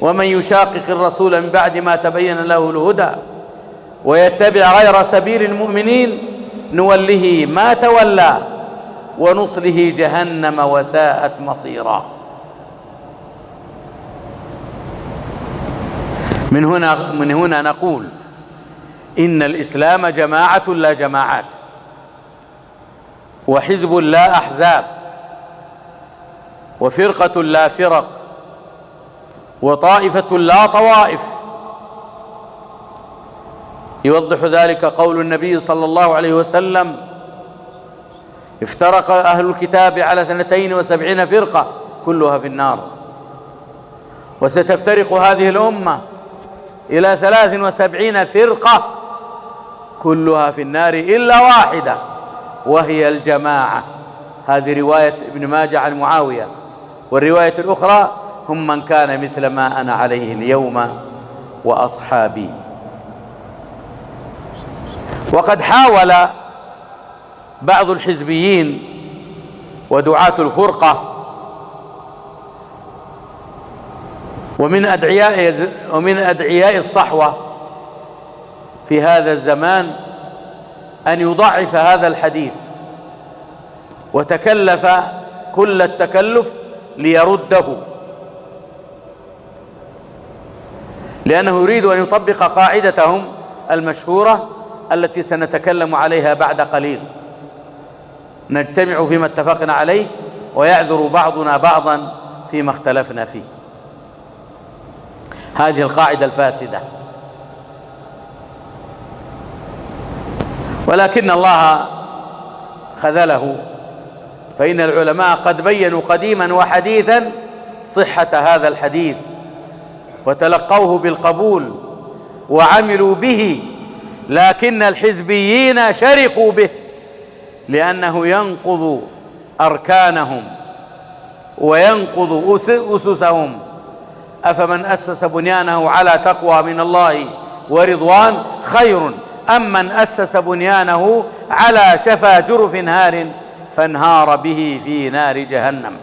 ومن يشاقق الرسول من بعد ما تبين له الهدى ويتبع غير سبيل المؤمنين نوله ما تولى ونصله جهنم وساءت مصيرا. من هنا نقول إن الإسلام جماعة لا جماعات، وحزب لا أحزاب، وفرقة لا فرق، وطائفة لا طوائف. يوضح ذلك قول النبي صلى الله عليه وسلم: افترق أهل الكتاب على 72 فرقة كلها في النار، وستفترق هذه الأمة إلى 73 فرقة كلها في النار إلا واحدة وهي الجماعة. هذه رواية ابن ماجه عن معاوية، والرواية الأخرى: هم من كان مثل ما أنا عليه اليوم وأصحابي. وقد حاول بعض الحزبيين ودعاة الفرقة ومن أدعياء الصحوة في هذا الزمان أن يضعف هذا الحديث، وتكلف كل التكلف ليرده، لأنه يريد أن يطبق قاعدتهم المشهورة التي سنتكلم عليها بعد قليل: نجتمع فيما اتفقنا عليه ويعذر بعضنا بعضا فيما اختلفنا فيه. هذه القاعدة الفاسدة. ولكن الله خذله، فإن العلماء قد بينوا قديما وحديثا صحة هذا الحديث وتلقوه بالقبول وعملوا به، لكن الحزبيين شرقوا به لأنه ينقض أركانهم وينقض أسسهم. أفمن أسس بنيانه على تقوى من الله ورضوان خير أم من أسس بنيانه على شفا جرف هار فانهار به في نار جهنم.